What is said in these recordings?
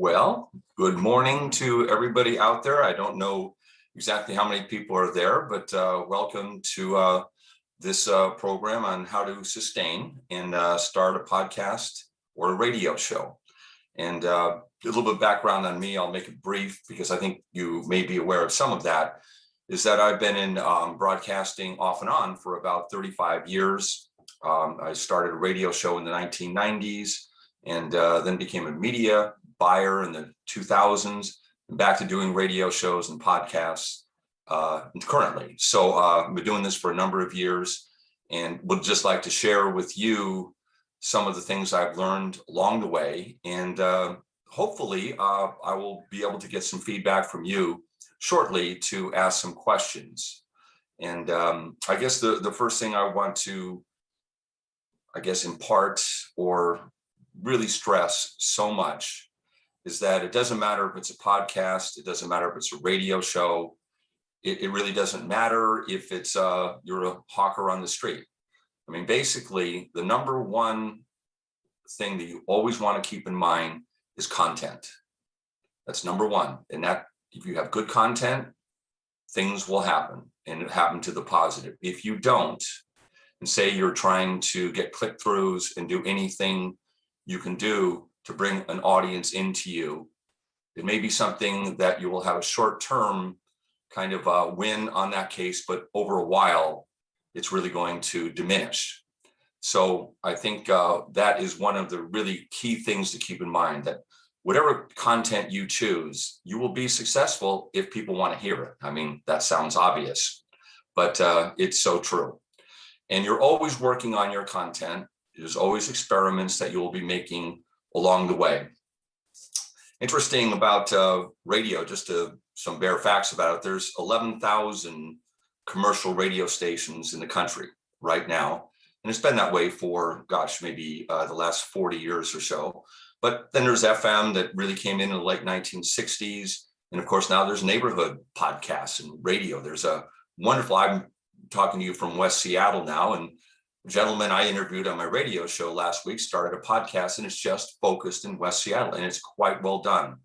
Well, good morning to everybody out there. I don't know exactly how many people are there, but welcome to this program on how to sustain and start a podcast or a radio show. And a little bit of background on me, I'll make it brief because I think you may be aware of some of that, is that I've been in broadcasting off and on for about 35 years. I started a radio show in the 1990s and then became a media buyer in the 2000s, and back to doing radio shows and podcasts currently. So I've been doing this for a number of years and would just like to share with you some of the things I've learned along the way. And hopefully I will be able to get some feedback from you shortly to ask some questions. And I guess the first thing I want to, impart or really stress so much is that it doesn't matter if it's a podcast, it doesn't matter if it's a radio show, it really doesn't matter if it's you're a hawker on the street. I mean, basically, the number one thing that you always want to keep in mind is content. That's number one. And that if you have good content, things will happen and it happen to the positive. If you don't, and say you're trying to get click-throughs and do anything you can do to bring an audience into you, it may be something that you will have a short-term kind of win on that case, but over a while, it's really going to diminish. So I think that is one of the really key things to keep in mind, that whatever content you choose, you will be successful if people want to hear it. I mean, that sounds obvious, but it's so true. And you're always working on your content. There's always experiments that you will be making along the way. Interesting about radio, just some bare facts about it. There's 11,000 commercial radio stations in the country right now. And it's been that way for, maybe the last 40 years or so. But then there's FM that really came in the late 1960s. And of course, now there's neighborhood podcasts and radio. There's a wonderful, I'm talking to you from West Seattle now, and a gentleman I interviewed on my radio show last week started a podcast, and it's just focused in West Seattle, and it's quite well done.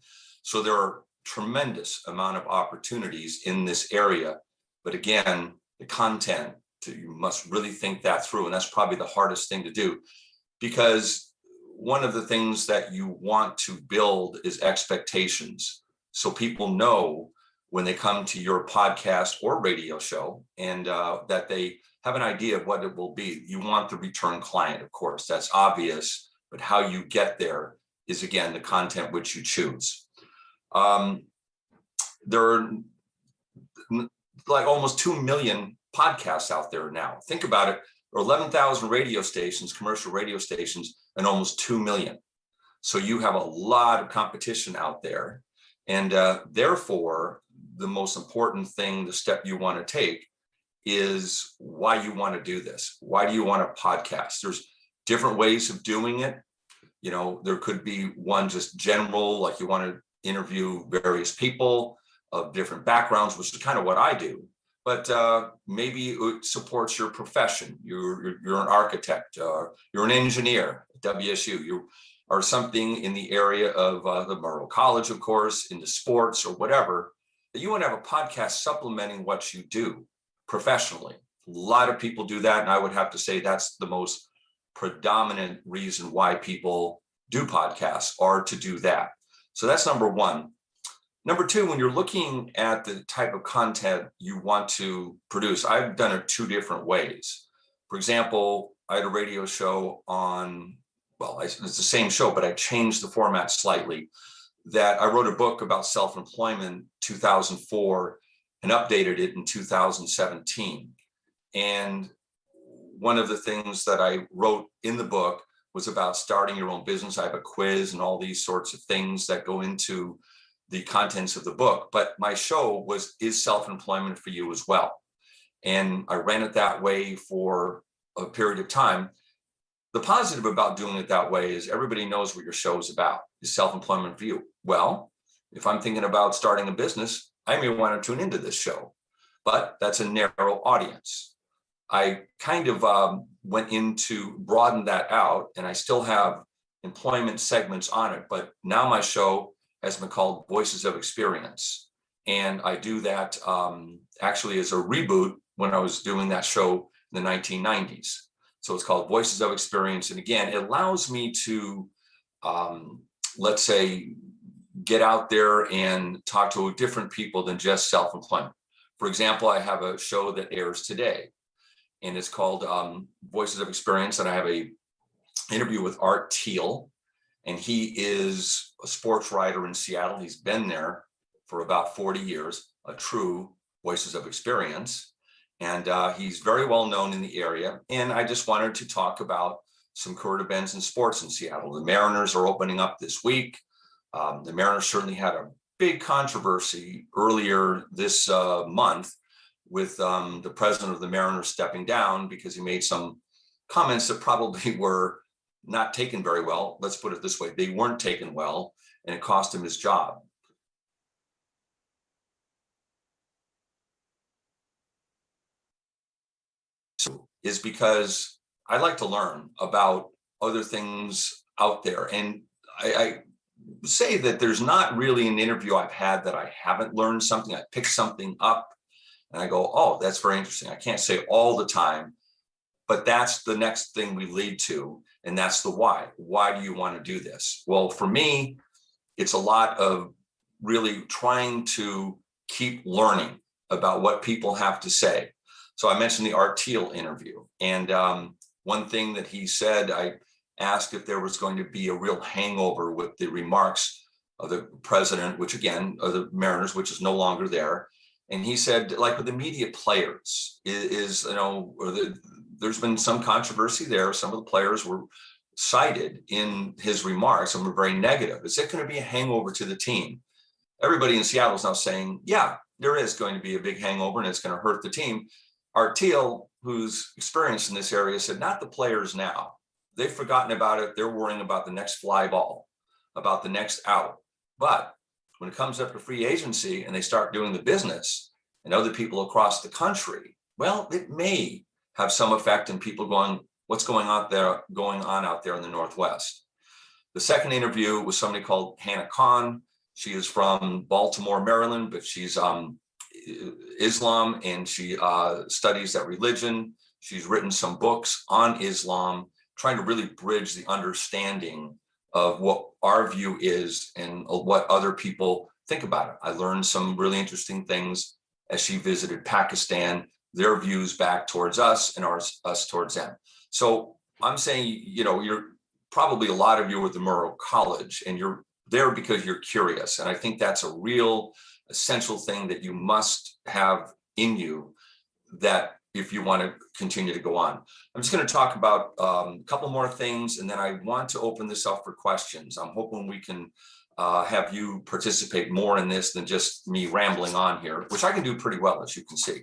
So there are tremendous amount of opportunities in this area. But again, the content, you must really think that through. And that's probably the hardest thing to do, because one of the things that you want to build is expectations. So people know when they come to your podcast or radio show, and that they have an idea of what it will be. You want the return client, of course, that's obvious, but how you get there is, again, the content which you choose. There are like almost 2 million podcasts out there now. Think about it, there are 11,000 radio stations, commercial radio stations, and almost 2 million. So you have a lot of competition out there. And therefore, the most important thing, the step you want to take, is why you want to do this. Why do you want to podcast? There's different ways of doing it. You know, there could be one just general, like you want to interview various people of different backgrounds, which is kind of what I do. But maybe it supports your profession. You're an architect, you're an engineer at WSU, you are something in the area of the Murrow College, of course, into sports or whatever. You want to have a podcast supplementing what you do professionally. A lot of people do that. And I would have to say that's the most predominant reason why people do podcasts, are to do that. So that's number one. Number two, when you're looking at the type of content you want to produce, I've done it two different ways. For example, I had a radio show on, it's the same show, but I changed the format slightly. That I wrote a book about self-employment 2004 and updated it in 2017. And one of the things that I wrote in the book was about starting your own business. I have a quiz and all these sorts of things that go into the contents of the book. But my show is self-employment for you as well. And I ran it that way for a period of time. The positive about doing it that way is everybody knows what your show is about, is self-employment for you. Well, if I'm thinking about starting a business, I may want to tune into this show, but that's a narrow audience. I kind of went into broaden that out, and I still have employment segments on it, but now my show has been called Voices of Experience. And I do that actually as a reboot when I was doing that show in the 1990s. So it's called Voices of Experience. And again, it allows me to, let's say, get out there and talk to different people than just self-employment. For example, I have a show that airs today, and it's called Voices of Experience. And I have a interview with Art Teal, and he is a sports writer in Seattle. He's been there for about 40 years, a true Voices of Experience. And he's very well known in the area. And I just wanted to talk about some current events in sports in Seattle. The Mariners are opening up this week. The Mariners certainly had a big controversy earlier this month with the president of the Mariners stepping down because he made some comments that probably were not taken very well. Let's put it this way. They weren't taken well, and it cost him his job. So is because I like to learn about other things out there. And I say that there's not really an interview I've had that I haven't learned something. I pick something up and I go, oh, that's very interesting. I can't say all the time, but that's the next thing we lead to. And that's the why. Why do you want to do this? Well, for me, it's a lot of really trying to keep learning about what people have to say. So I mentioned the Art Teal interview. And one thing that he said, I asked if there was going to be a real hangover with the remarks of the president, which again, of the Mariners, which is no longer there. And he said, like with the media players, there's been some controversy there. Some of the players were cited in his remarks and were very negative. Is it going to be a hangover to the team? Everybody in Seattle is now saying, yeah, there is going to be a big hangover and it's going to hurt the team. Art Teal, who's experienced in this area, said, not the players now. They've forgotten about it. They're worrying about the next fly ball, about the next out. But when it comes up to free agency and they start doing the business and other people across the country, well, it may have some effect in people going, what's going on out there in the Northwest. The second interview was somebody called Hannah Khan. She is from Baltimore, Maryland, but she's Islam, and she studies that religion. She's written some books on Islam, trying to really bridge the understanding of what our view is and what other people think about it. I learned some really interesting things as she visited Pakistan, their views back towards us and us towards them. So I'm saying, you're probably a lot of you with the Murrow College, and you're there because you're curious. And I think that's a real essential thing that you must have in you, that if you want to continue to go on. I'm just going to talk about a couple more things, and then I want to open this up for questions. I'm hoping we can have you participate more in this than just me rambling on here, which I can do pretty well, as you can see.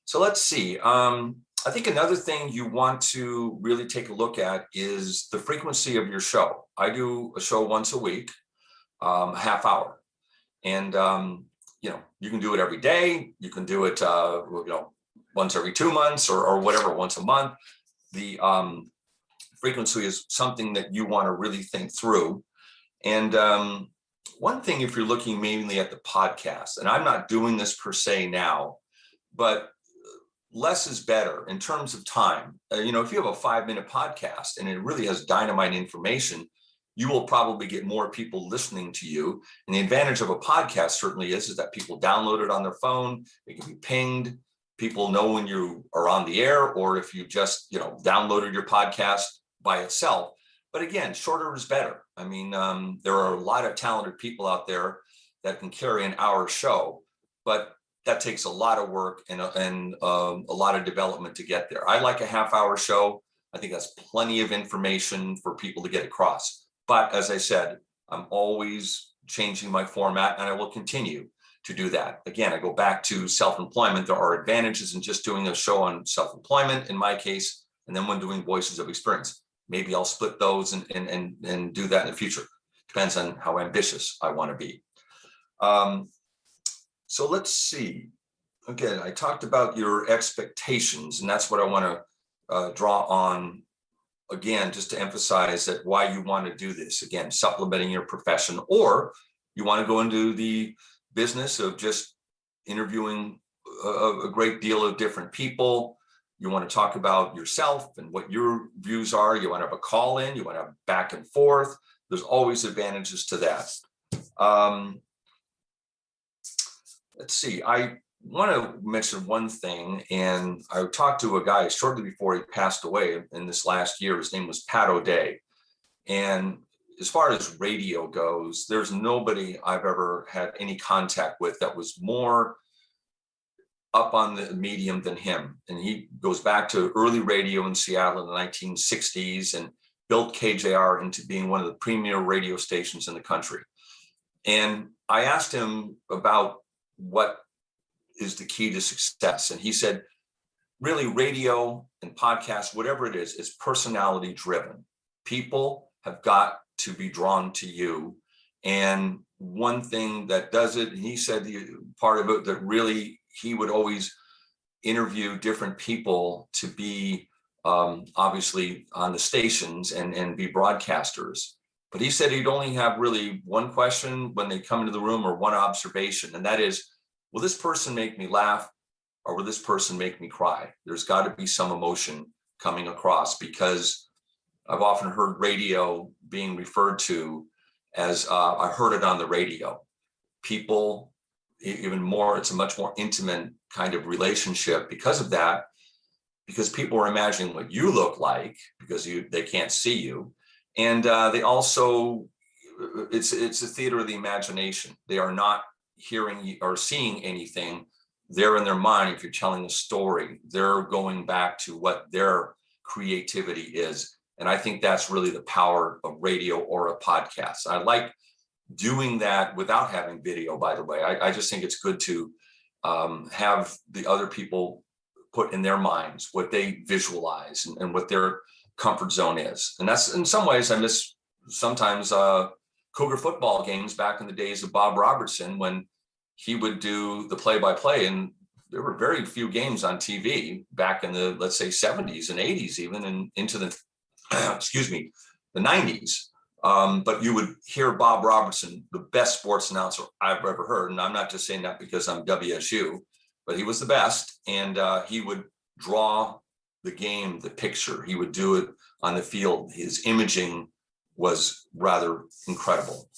So let's see. I think another thing you want to really take a look at is the frequency of your show. I do a show once a week, a half hour. And, you can do it every day. You can do it, once every 2 months or whatever, once a month. The frequency is something that you want to really think through. And one thing, if you're looking mainly at the podcast, and I'm not doing this per se now, but less is better in terms of time. If you have a 5-minute podcast and it really has dynamite information, you will probably get more people listening to you. And the advantage of a podcast certainly is that people download it on their phone. It can be pinged. People know when you are on the air, or if you just, downloaded your podcast by itself. But again, shorter is better. I mean, there are a lot of talented people out there that can carry an hour show, but that takes a lot of work and a lot of development to get there. I like a half-hour show. I think that's plenty of information for people to get across. But as I said, I'm always changing my format, and I will continue to do that. Again, I go back to self-employment. There are advantages in just doing a show on self-employment in my case, and then when doing Voices of Experience. Maybe I'll split those and do that in the future. Depends on how ambitious I want to be. So let's see. Again, I talked about your expectations, and that's what I want to draw on again, just to emphasize that why you want to do this. Again, supplementing your profession, or you want to go into the business of just interviewing a great deal of different people. You want to talk about yourself and what your views are. You want to have a call in, you want to have back and forth. There's always advantages to that. Let's see, I want to mention one thing, and I talked to a guy shortly before he passed away in this last year. His name was Pat O'Day. And as far as radio goes, there's nobody I've ever had any contact with that was more up on the medium than him. And he goes back to early radio in Seattle in the 1960s and built KJR into being one of the premier radio stations in the country. And I asked him about what is the key to success. And he said, really, radio and podcasts, whatever it is personality driven. People have got to be drawn to you. And one thing that does it, and he said the part of it that really, he would always interview different people to be obviously on the stations and be broadcasters. But he said he'd only have really one question when they come into the room, or one observation. And that is, will this person make me laugh, or will this person make me cry? There's got to be some emotion coming across, because I've often heard radio being referred to as I heard it on the radio. People, even more, it's a much more intimate kind of relationship because of that, because people are imagining what you look like, because they can't see you. And they also, it's a theater of the imagination. They are not hearing or seeing anything. They're in their mind. If you're telling a story, they're going back to what their creativity is. And I think that's really the power of radio or a podcast. I like doing that without having video, by the way. I just think it's good to have the other people put in their minds what they visualize and what their comfort zone is. And that's, in some ways, I miss sometimes Cougar football games back in the days of Bob Robertson, when he would do the play-by-play. And there were very few games on TV back in the, let's say, 70s and 80s, even, and into the, excuse me, the 90s. But you would hear Bob Robertson, the best sports announcer I've ever heard. And I'm not just saying that because I'm WSU, but he was the best. And he would draw the game, the picture. He would do it on the field. His imaging was rather incredible.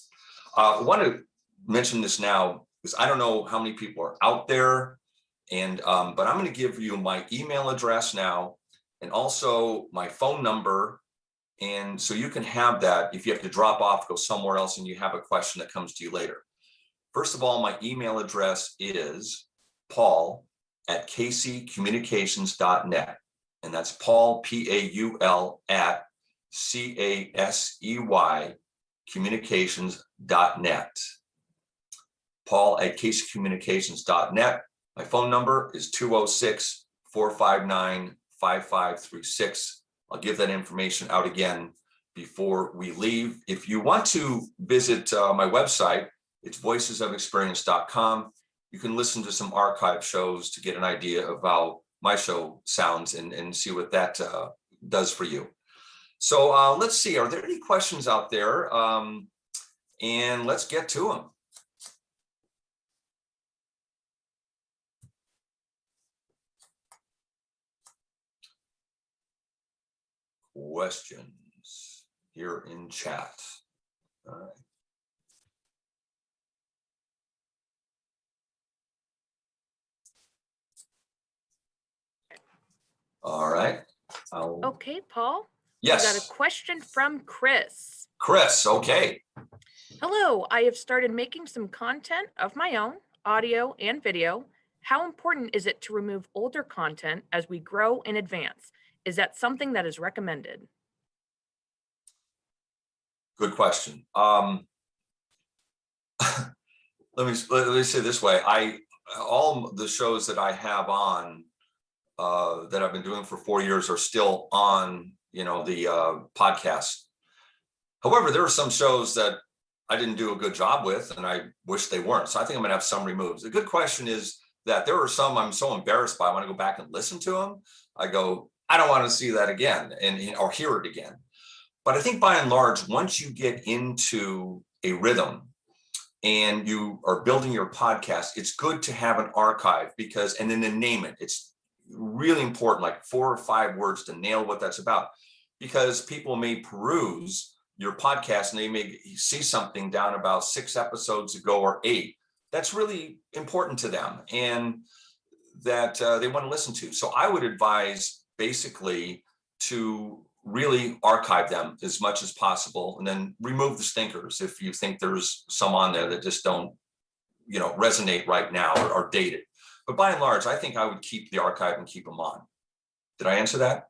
I want to mention this now, because I don't know how many people are out there. And but I'm going to give you my email address now, and also my phone number. And so you can have that if you have to drop off, go somewhere else, and you have a question that comes to you later. First of all, my email address is paul@caseycommunications.net. And that's Paul, Paul, at CASEY communications.net. Paul@caseycommunications.net. My phone number is 206-459-5536. I'll give that information out again before we leave. If you want to visit my website, it's voicesofexperience.com. You can listen to some archive shows to get an idea of how my show sounds and see what that does for you. So let's see, are there any questions out there? And let's get to them. Questions here in chat. All right. All right. Okay, Paul. Yes. We got a question from Chris. Chris, okay. Hello, I have started making some content of my own, audio and video. How important is it to remove older content as we grow and advance? Is that something that is recommended? Good question. Let me say this way. All the shows that I have on that I've been doing for 4 years are still on, the podcast. However, there are some shows that I didn't do a good job with, and I wish they weren't. So I think I'm gonna have some removed. The good question is that there are some I'm so embarrassed by. I want to go back and listen to them. I go, I don't want to see that again or hear it again. But I think by and large, once you get into a rhythm, and you are building your podcast, it's good to have an archive because, and then to name it. It's really important, like 4 or 5 words to nail what that's about, because people may peruse your podcast and they may see something down about 6 episodes ago or 8 that's really important to them and that they want to listen to. So I would advise basically to really archive them as much as possible, and then remove the stinkers if you think there's some on there that just don't, resonate right now or are dated. But by and large, I think I would keep the archive and keep them on. Did I answer that?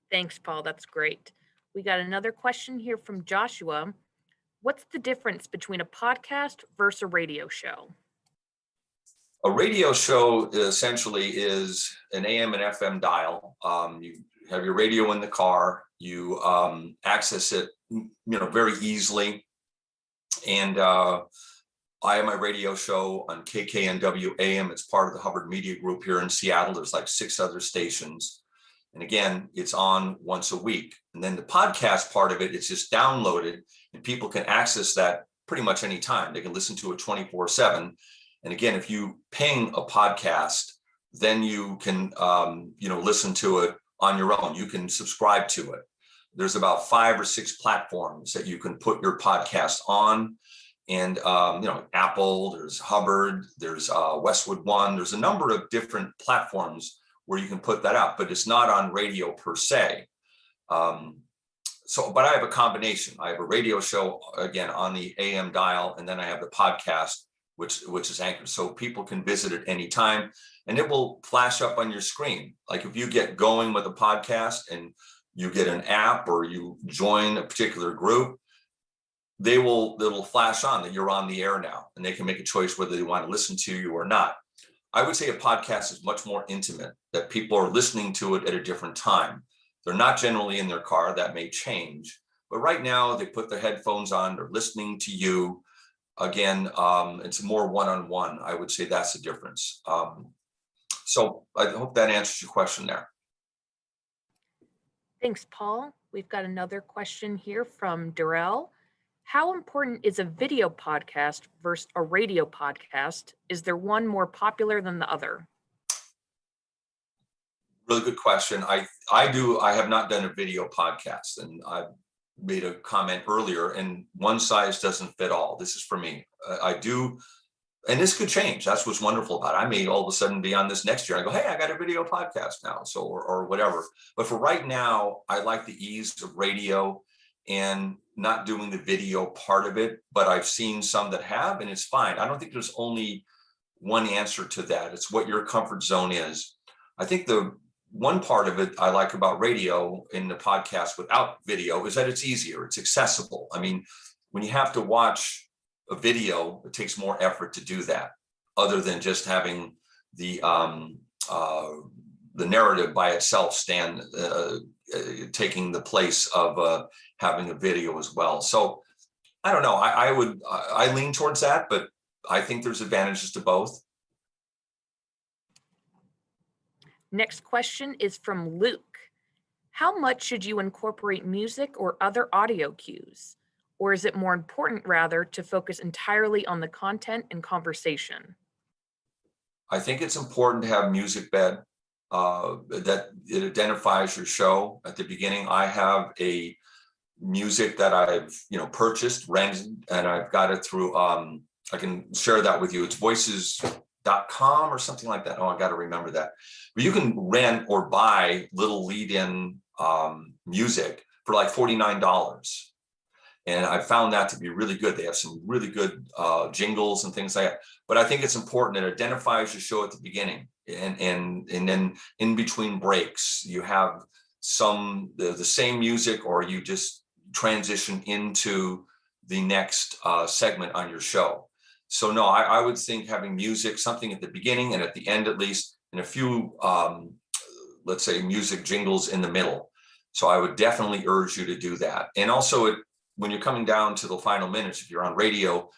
Thanks, Paul. That's great. We got another question here from Joshua. What's the difference between a podcast versus a radio show? A radio show essentially is an AM and FM dial. You have your radio in the car. You access it, very easily. And I have my radio show on KKNW AM. It's part of the Hubbard Media Group here in Seattle. There's like 6 other stations. And again, it's on once a week. And then the podcast part of it, it's just downloaded and people can access that pretty much anytime. They can listen to it 24/7. And again, if you ping a podcast, then you can, listen to it on your own. You can subscribe to it. There's about 5 or 6 platforms that you can put your podcast on. And, Apple, there's Hubbard, there's Westwood One. There's a number of different platforms where you can put that out, but it's not on radio per se. But I have a combination. I have a radio show, again, on the AM dial, and then I have the podcast, which is anchored. So people can visit at any time, and it will flash up on your screen. Like if you get going with a podcast and you get an app or you join a particular group, it'll flash on that you're on the air now, and they can make a choice whether they want to listen to you or not. I would say a podcast is much more intimate, that people are listening to it at a different time. They're not generally in their car. That may change. But right now, they put their headphones on, they're listening to you. Again, it's more one-on-one. I would say that's the difference. So I hope that answers your question there. Thanks, Paul. We've got another question here from Darrell. How important is a video podcast versus a radio podcast? Is there one more popular than the other? Really good question. I have not done a video podcast, and I made a comment earlier, and one size doesn't fit all. This is for me. I do, and this could change. That's what's wonderful about it. I may all of a sudden be on this next year. I go, hey, I got a video podcast now, so or whatever. But for right now, I like the ease of radio and not doing the video part of it. But I've seen some that have, and it's fine. I don't think there's only one answer to that. It's what your comfort zone is. I think the one part of it I like about radio in the podcast without video is that it's easier, it's accessible. I mean, when you have to watch a video, it takes more effort to do that, other than just having the narrative by itself stand taking the place of having a video as well. So I don't know. I lean towards that, but I think there's advantages to both. Next question is from Luke. How much should you incorporate music or other audio cues? Or is it more important, rather, to focus entirely on the content and conversation? I think it's important to have music bed that it identifies your show at the beginning. I have a music that I've purchased, rented, and I've got it through. I can share that with you. It's voices.com or something like that. Oh, I got to remember that. But you can rent or buy little lead-in music for like $49. And I found that to be really good. They have some really good jingles and things like that. But I think it's important. It identifies your show at the beginning, and then in between breaks, you have the same music, or you just transition into the next segment on your show. So no, I would think having music, something at the beginning and at the end at least, and a few, let's say, music jingles in the middle. So I would definitely urge you to do that. And also, when you're coming down to the final minutes, if you're on radio,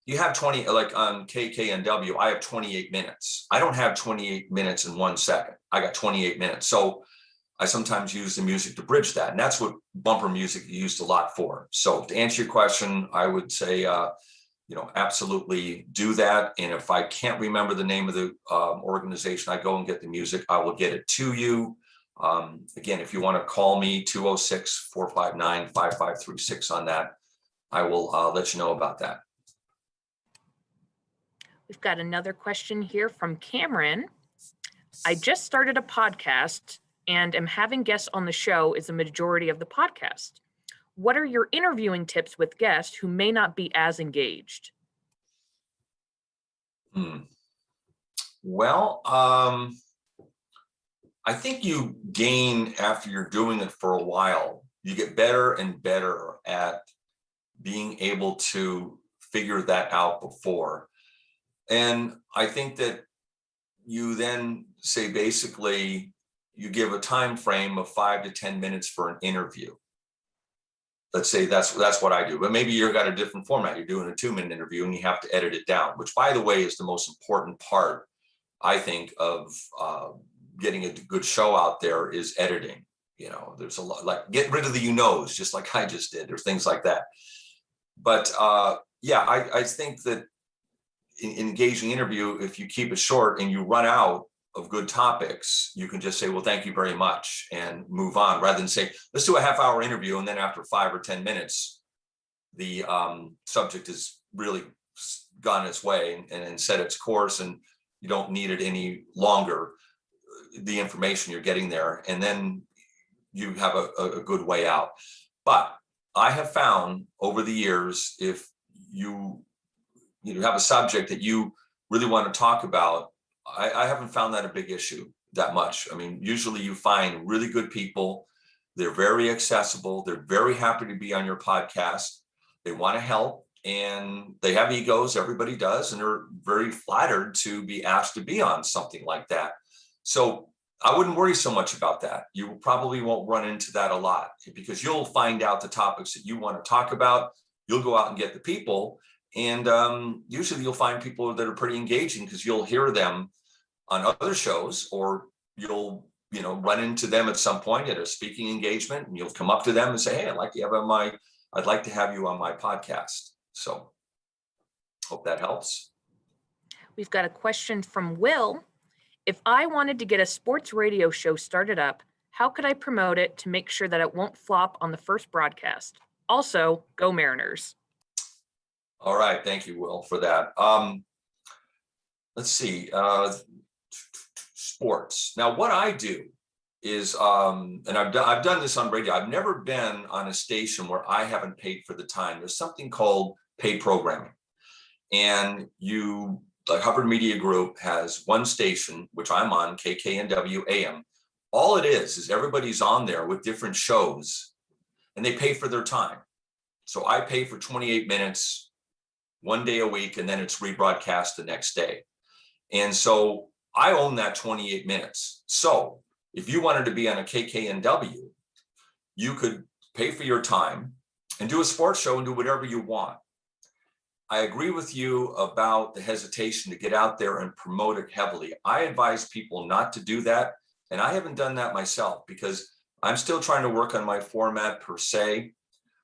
you have 20, like on KKNW, I have 28 minutes. I don't have 28 minutes in 1 second. I got 28 minutes. So I sometimes use the music to bridge that. And that's what bumper music is used a lot for. So to answer your question, I would say, absolutely do that. And if I can't remember the name of the organization, I go and get the music. I will get it to you. Again, if you want to call me, 206-459-5536 on that, I will let you know about that. We've got another question here from Cameron. I just started a podcast and am having guests on the show is a majority of the podcast. What are your interviewing tips with guests who may not be as engaged? Well, I think you gain after you're doing it for a while. You get better and better at being able to figure that out before. And I think that you then say, basically, you give a time frame of 5 to 10 minutes for an interview. Let's say that's what I do, but maybe you've got a different format. You're doing a 2-minute interview and you have to edit it down, which, by the way, is the most important part, I think, of getting a good show out there is editing. There's a lot, like, get rid of the knows, just like I just did. There's things like that. But I think that in engaging interview, if you keep it short and you run out of good topics, you can just say, well, thank you very much, and move on, rather than say, let's do a half-hour interview, and then after 5 or 10 minutes, the subject has really gone its way and set its course, and you don't need it any longer, the information you're getting there, and then you have a good way out. But I have found over the years, if you have a subject that you really want to talk about, I haven't found that a big issue that much. I mean, usually you find really good people. They're very accessible. They're very happy to be on your podcast. They want to help, and they have egos. Everybody does. And they're very flattered to be asked to be on something like that. So I wouldn't worry so much about that. You probably won't run into that a lot, because you'll find out the topics that you want to talk about. You'll go out and get the people. And usually you'll find people that are pretty engaging, because you'll hear them on other shows, or you'll run into them at some point at a speaking engagement, and you'll come up to them and say, hey, I'd like to have you on my podcast. So hope that helps. We've got a question from Will. If I wanted to get a sports radio show started up, how could I promote it to make sure that it won't flop on the first broadcast? Also, go Mariners. All right. Thank you, Will, for that. Let's see. Sports. Now, what I do is, and I've done this on radio. I've never been on a station where I haven't paid for the time. There's something called paid programming. And the Hubbard Media Group has one station, which I'm on, KKNW AM. All it is everybody's on there with different shows, and they pay for their time. So I pay for 28 minutes, 1 day a week, and then it's rebroadcast the next day. And so I own that 28 minutes. So if you wanted to be on a KKNW, you could pay for your time and do a sports show and do whatever you want. I agree with you about the hesitation to get out there and promote it heavily. I advise people not to do that. And I haven't done that myself, because I'm still trying to work on my format per se.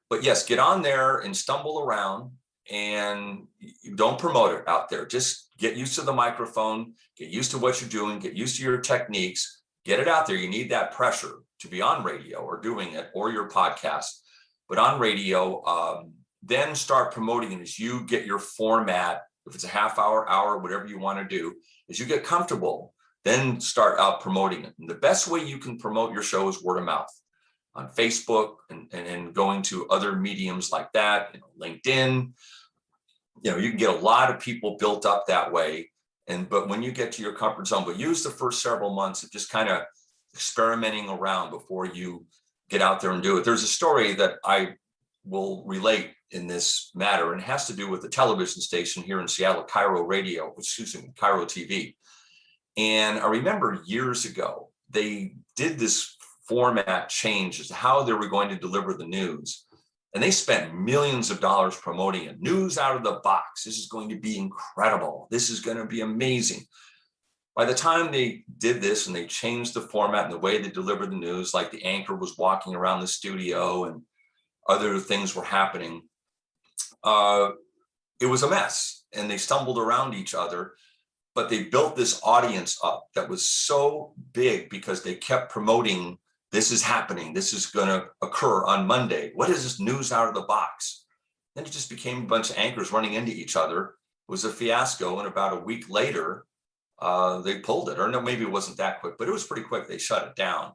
But yes, get on there and stumble around, and don't promote it out there. Just get used to the microphone, get used to what you're doing, get used to your techniques, get it out there. You need that pressure to be on radio or doing it, or your podcast. But on radio, then start promoting it as you get your format. If it's a half hour, whatever you want to do, as you get comfortable, then start out promoting it. And the best way you can promote your show is word of mouth on Facebook and going to other mediums like that, LinkedIn. You can get a lot of people built up that way. But when you get to your comfort zone, but use the first several months of just kind of experimenting around before you get out there and do it. There's a story that I will relate in this matter, and it has to do with the television station here in Seattle, Cairo TV. And I remember years ago, they did this format change as to how they were going to deliver the news. And they spent millions of dollars promoting it. News out of the box. This is going to be incredible. This is going to be amazing. By the time they did this and they changed the format and the way they delivered the news, like the anchor was walking around the studio and other things were happening, it was a mess and they stumbled around each other. But they built this audience up that was so big because they kept promoting, this is happening, this is going to occur on Monday. What is this news out of the box? Then it just became a bunch of anchors running into each other. It was a fiasco. And about a week later, they pulled it. Or no, maybe it wasn't that quick, but it was pretty quick. They shut it down.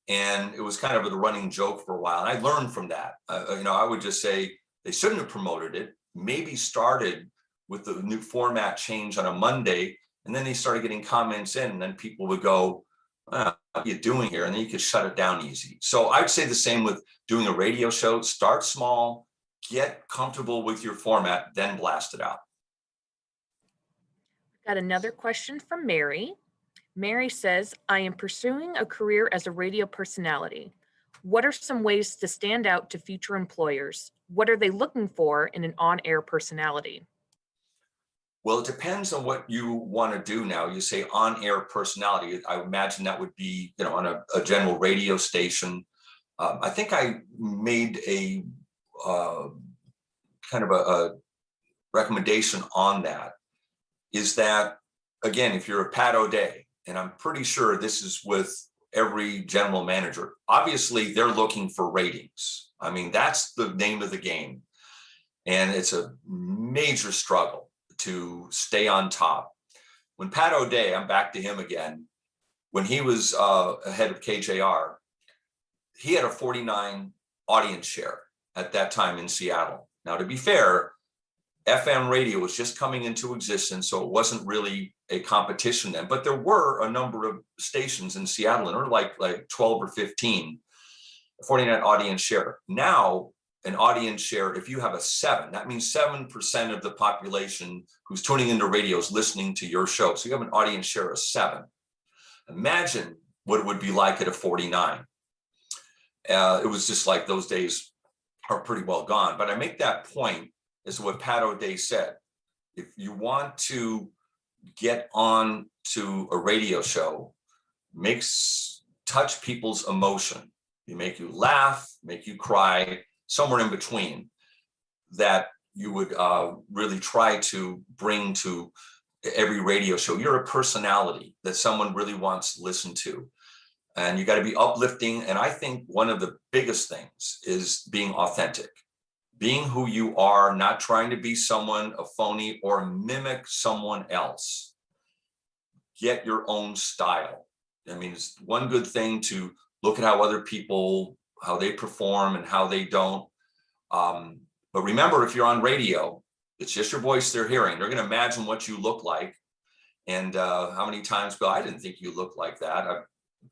And it was kind of the running joke for a while. And I learned from that. I would just say they shouldn't have promoted it, maybe started with the new format change on a Monday, and then they started getting comments in, and then people would go, what are you doing here? And then you could shut it down easy. So I'd say the same with doing a radio show. Start small, get comfortable with your format, then blast it out. Got another question from Mary. Mary says, I am pursuing a career as a radio personality. What are some ways to stand out to future employers? What are they looking for in an on-air personality? Well, it depends on what you want to do now. You say on-air personality. I imagine that would be, on a general radio station. I think I made a kind of a recommendation on that. Is that, again, if you're a Pat O'Day, and I'm pretty sure this is with every general manager, obviously they're looking for ratings. I mean, that's the name of the game. And it's a major struggle to stay on top. When Pat O'Day, I'm back to him again, when he was head of KJR, he had a 49 audience share at that time in Seattle. Now, to be fair, FM radio was just coming into existence, so it wasn't really a competition then, but there were a number of stations in Seattle, and like 12 or 15, 49 audience share. Now, an audience share, if you have a 7, that means 7% of the population who's tuning into radio is listening to your show. So you have an audience share of 7. Imagine what it would be like at a 49. It was just like those days are pretty well gone. But I make that point as to what Pat O'Day said. If you want to get on to a radio show, touch people's emotion. You make you laugh, make you cry, somewhere in between, that you would really try to bring to every radio show. You're a personality that someone really wants to listen to. And you got to be uplifting. And I think one of the biggest things is being authentic, being who you are, not trying to be someone, a phony, or mimic someone else. Get your own style. I mean, it's one good thing to look at how other people, how they perform and how they don't. But remember, if you're on radio, it's just your voice they're hearing. They're going to imagine what you look like. And how many times go, I didn't think you looked like that. I've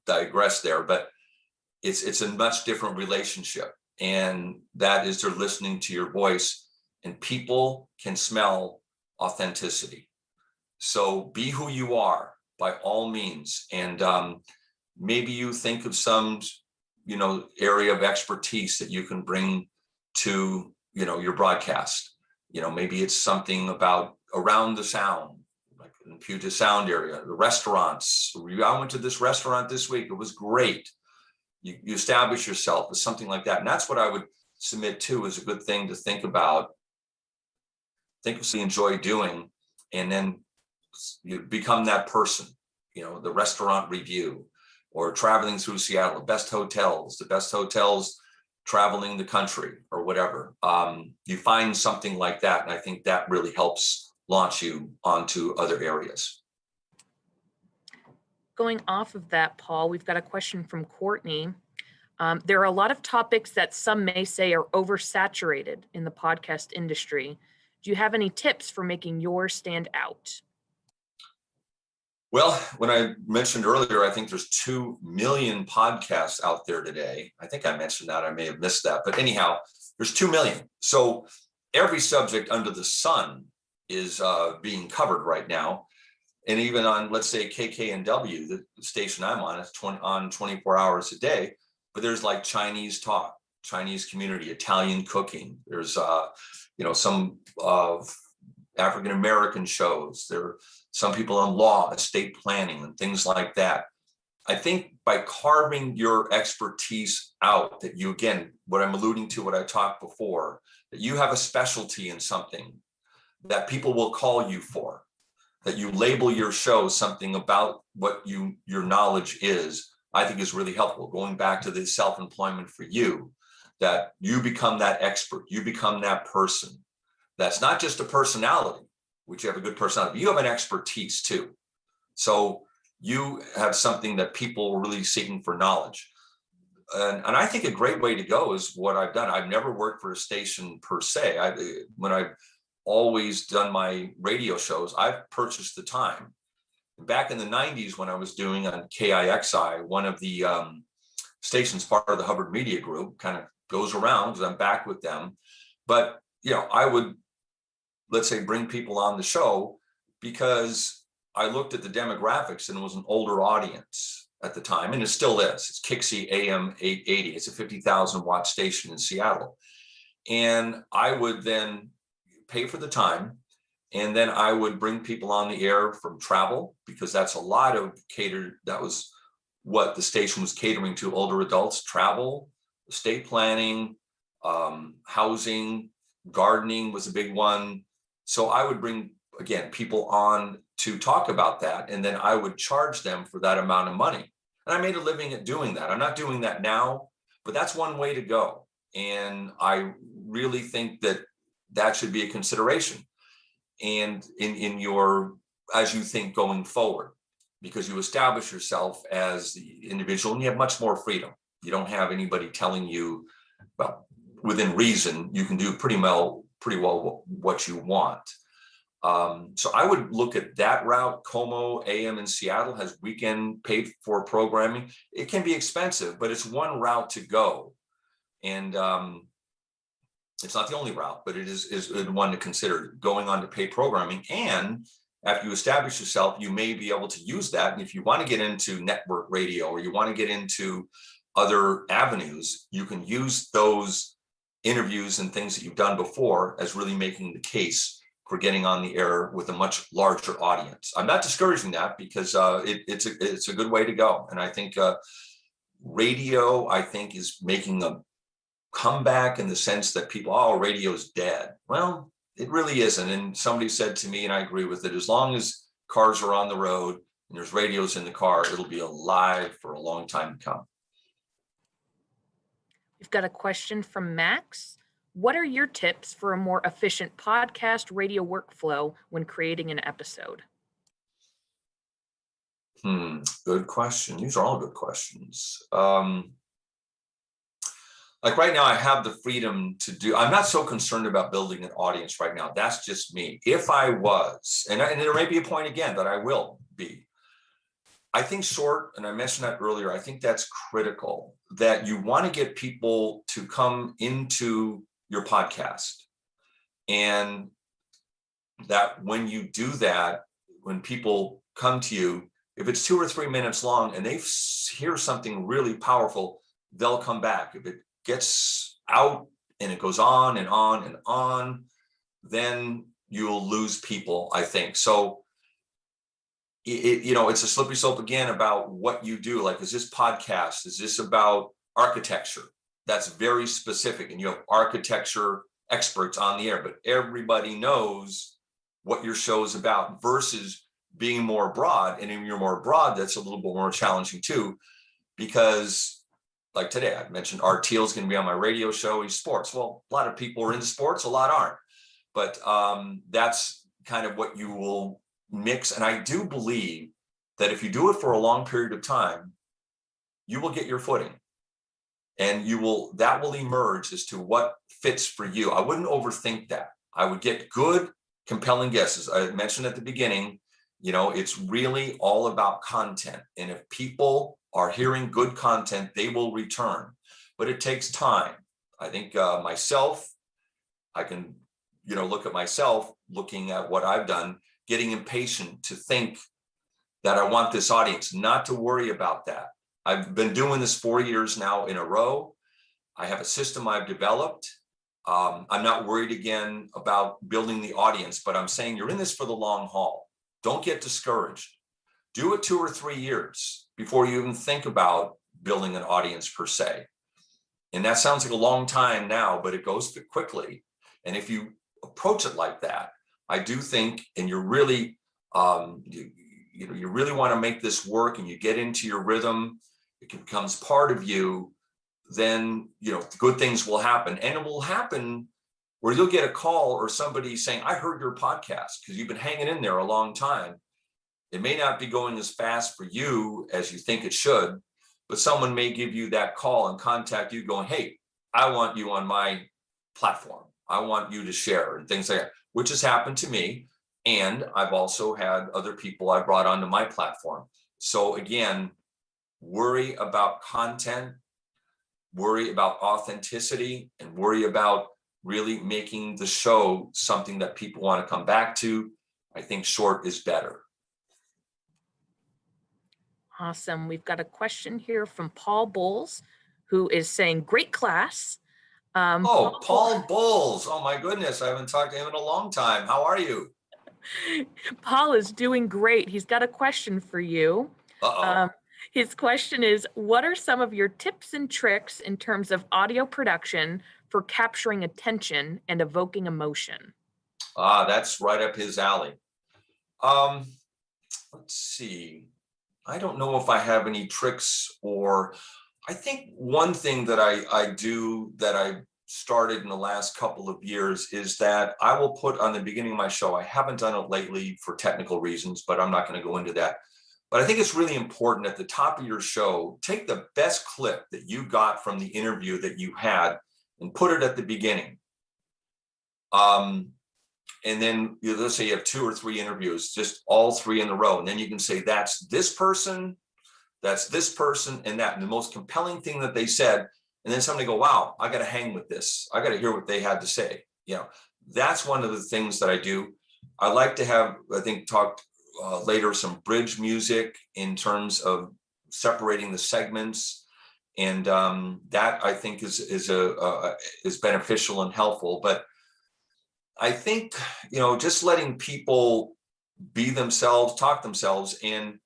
digressed there, but it's a much different relationship. And that is they're listening to your voice, and people can smell authenticity. So be who you are by all means. And maybe you think of some area of expertise that you can bring to your broadcast. Maybe it's something about around the sound, like in the Puget Sound area, the restaurants. I went to this restaurant this week, it was great. You establish yourself as something like that. And that's what I would submit to as a good thing to think about, think of what you enjoy doing, and then you become that person. The restaurant review, or traveling through Seattle, the best hotels traveling the country, or whatever. You find something like that, and I think that really helps launch you onto other areas. Going off of that, Paul, we've got a question from Courtney. There are a lot of topics that some may say are oversaturated in the podcast industry. Do you have any tips for making yours stand out? Well, when I mentioned earlier, I think there's 2 million podcasts out there today. I think I mentioned that. I may have missed that. But anyhow, there's 2 million. So every subject under the sun is being covered right now. And even on, let's say, KKNW, the station I'm on, it's on 24 hours a day. But there's like Chinese talk, Chinese community, Italian cooking. There's, some African-American shows. There are some people on law, estate planning, and things like that. I think by carving your expertise out, that you, again, what I'm alluding to, what I talked before, that you have a specialty in something that people will call you for, that you label your show something about what your knowledge is, I think is really helpful. Going back to the self-employment for you, that you become that expert, you become that person. That's not just a personality, which you have a good personality, you have an expertise too. So you have something that people are really seeking for knowledge. And I think a great way to go is what I've done. I've never worked for a station per se. When I've always done my radio shows, I've purchased the time. Back in the 90s, when I was doing on KIXI, one of the stations, part of the Hubbard Media Group, kind of goes around because I'm back with them. But, I would, let's say, bring people on the show because I looked at the demographics and it was an older audience at the time, and it still is. It's KIXI AM 880. It's a 50,000 watt station in Seattle. And I would then pay for the time, and then I would bring people on the air from travel, because that's a lot of that was what the station was catering to: older adults, travel, estate planning, housing, gardening was a big one. So I would bring, again, people on to talk about that, and then I would charge them for that amount of money. And I made a living at doing that. I'm not doing that now, but that's one way to go. And I really think that should be a consideration. And in your, as you think going forward, because you establish yourself as the individual and you have much more freedom. You don't have anybody telling you, well, within reason, you can do pretty well what you want. So I would look at that route. Como AM in Seattle has weekend paid for programming. It can be expensive, but it's one route to go. And it's not the only route, but it is one to consider, going on to pay programming. And after you establish yourself, you may be able to use that. And if you want to get into network radio, or you want to get into other avenues, you can use those interviews and things that you've done before as really making the case for getting on the air with a much larger audience. I'm not discouraging that, because it's a good way to go. And I think radio, is making a comeback in the sense that people, radio's dead. Well, it really isn't. And somebody said to me, and I agree with it, as long as cars are on the road and there's radios in the car, it'll be alive for a long time to come. We've got a question from Max. What are your tips for a more efficient podcast radio workflow when creating an episode? Good question. These are all good questions. Like right now, I have the freedom to do, I'm not so concerned about building an audience right now. That's just me. If I was, and there may be a point again that I will be, I think short, and I mentioned that earlier, I think that's critical, that you want to get people to come into your podcast. And that when you do that, when people come to you, if it's 2 or 3 minutes long and they hear something really powerful, they'll come back. If it gets out and it goes on and on and on, then you'll lose people, I think. So it's a slippery slope again about what you do. Like, is this podcast? Is this about architecture? That's very specific, and you have architecture experts on the air, but everybody knows what your show is about, versus being more broad. And if you're more broad, that's a little bit more challenging too, because like today, I mentioned Art Thiel's going to be on my radio show. He's sports. Well, a lot of people are into sports, a lot aren't. But that's kind of what you will mix. And I do believe that if you do it for a long period of time, you will get your footing. And that will emerge as to what fits for you. I wouldn't overthink that. I would get good, compelling guesses. I mentioned at the beginning, it's really all about content. And if people are hearing good content, they will return. But it takes time. I think myself, I can, look at myself, looking at what I've done, getting impatient to think that I want this audience, not to worry about that. I've been doing this 4 years now in a row. I have a system I've developed, I'm not worried again about building the audience, but I'm saying you're in this for the long haul. Don't get discouraged. Do it 2 or 3 years before you even think about building an audience per se. And that sounds like a long time now, but it goes quickly. And if you approach it like that, I do think, and you're really, you really want to make this work, and you get into your rhythm, it becomes part of you, then, good things will happen. And it will happen where you'll get a call or somebody saying, I heard your podcast, because you've been hanging in there a long time. It may not be going as fast for you as you think it should, but someone may give you that call and contact you going, hey, I want you on my platform. I want you to share, and things like that, which has happened to me. And I've also had other people I brought onto my platform. So again, worry about content, worry about authenticity, and worry about really making the show something that people want to come back to. I think short is better. Awesome. We've got a question here from Paul Bowles, who is saying, great class. Paul Bowles. Oh my goodness. I haven't talked to him in a long time. How are you? Paul is doing great. He's got a question for you. Uh-oh. His question is, what are some of your tips and tricks in terms of audio production for capturing attention and evoking emotion? That's right up his alley. Let's see. I don't know if I have any tricks, or I think one thing that I do that I started in the last couple of years is that I will put on the beginning of my show, I haven't done it lately for technical reasons, but I'm not going to go into that. But I think it's really important at the top of your show, take the best clip that you got from the interview that you had and put it at the beginning. And then let's say you have 2 or 3 interviews, just all 3 in a row. And then you can say, that's this person, and that. And the most compelling thing that they said. And then somebody go, wow, I got to hang with this. I got to hear what they had to say. That's one of the things that I do. I like to have, I think, talked later, some bridge music in terms of separating the segments. And that I think is beneficial and helpful. But I think, just letting people be themselves, talk themselves. And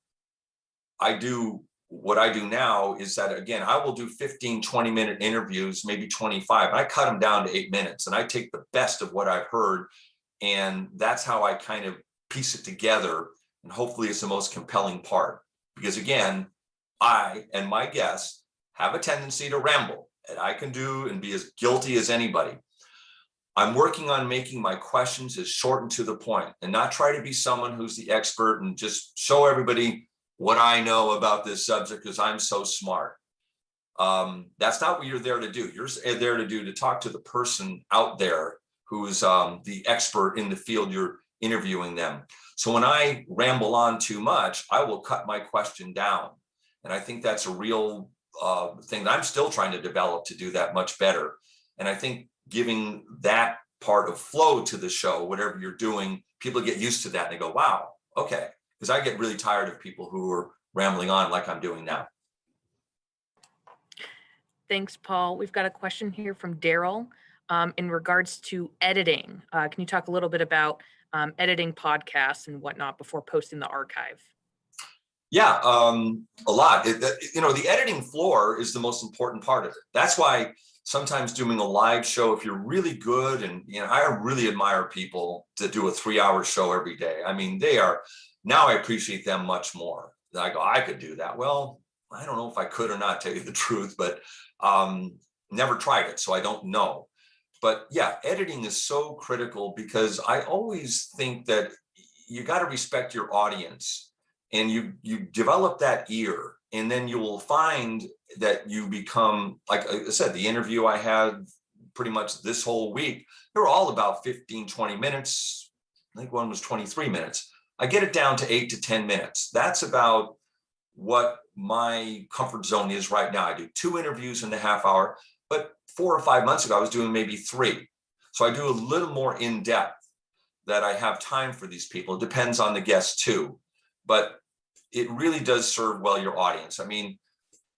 what I do now is that, again, I will do 15, 20-minute interviews, maybe 25. I cut them down to 8 minutes, and I take the best of what I've heard. And that's how I kind of piece it together. And hopefully it's the most compelling part. Because again, I and my guests have a tendency to ramble, and I can do and be as guilty as anybody. I'm working on making my questions as short and to the point, and not try to be someone who's the expert and just show everybody what I know about this subject because I'm so smart. That's not what you're there to do. You're there to talk to the person out there who's the expert in the field you're interviewing them. So when I ramble on too much, I will cut my question down. And I think that's a real thing that I'm still trying to develop to do that much better. And I think giving that part of flow to the show, whatever you're doing, people get used to that and they go, wow, okay. Because I get really tired of people who are rambling on like I'm doing now. Thanks, Paul. We've got a question here from Daryl in regards to editing. Can you talk a little bit about editing podcasts and whatnot before posting the archive? Yeah, a lot. The editing floor is the most important part of it. That's why sometimes doing a live show, if you're really good, and I really admire people that do a 3-hour show every day. I mean, now I appreciate them much more. I go, I could do that. Well, I don't know if I could or not, tell you the truth, but never tried it, so I don't know. But yeah, editing is so critical because I always think that you got to respect your audience, and you develop that ear, and then you will find that you become, like I said, the interview I had pretty much this whole week, they were all about 15, 20 minutes. I think one was 23 minutes. I get it down to 8 to 10 minutes. That's about what my comfort zone is right now. I do 2 interviews in the half hour, but 4 or 5 months ago, I was doing maybe 3. So I do a little more in depth that I have time for these people. It depends on the guest too, but it really does serve well your audience. I mean,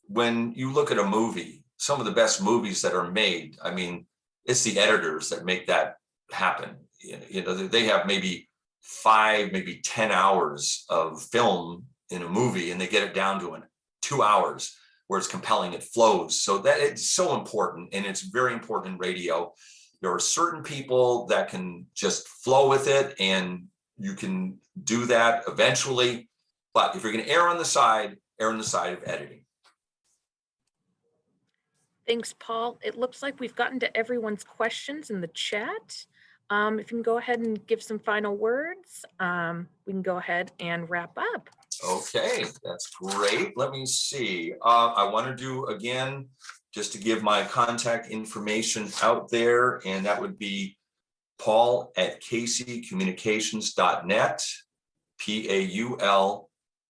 when you look at a movie, some of the best movies that are made, I mean, it's the editors that make that happen. You know, they have maybe 5, maybe 10 hours of film in a movie, and they get it down to 2 hours where it's compelling, it flows. So that it's so important, and it's very important in radio. There are certain people that can just flow with it, and you can do that eventually. But if you're going to err on the side of editing. Thanks, Paul. It looks like we've gotten to everyone's questions in the chat. If you can go ahead and give some final words, we can go ahead and wrap up. Okay, that's great. Let me see. I want to do again, just to give my contact information out there, and that would be paul@caseycommunications.net,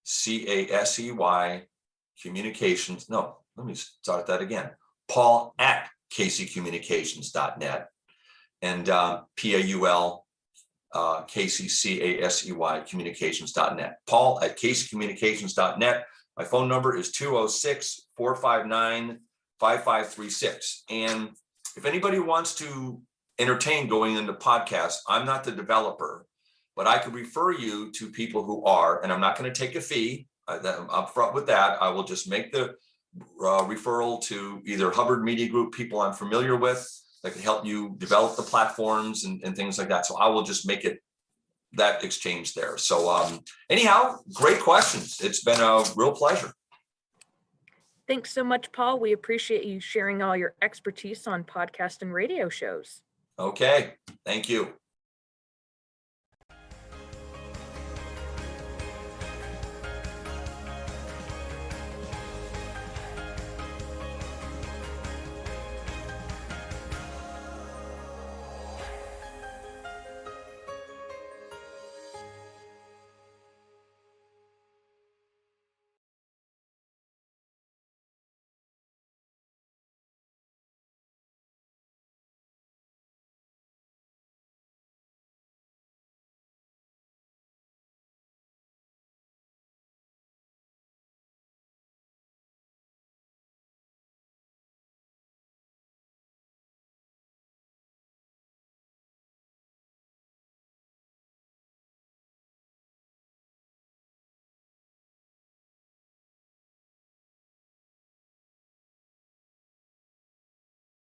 PAULCASEY communications. No, let me start that again. paul@caseycommunications.net, and PAUL KCCASEY communications.net. paul@caseycommunications.net. My phone number is 206-459-5536. And if anybody wants to entertain going into podcasts, I'm not the developer, but I could refer you to people who are, and I'm not going to take a fee. I'm upfront with that. I will just make the referral to either Hubbard Media Group, people I'm familiar with, that can help you develop the platforms and things like that. So I will just make it that exchange there. So anyhow, great questions. It's been a real pleasure. Thanks so much, Paul. We appreciate you sharing all your expertise on podcast and radio shows. Okay, thank you.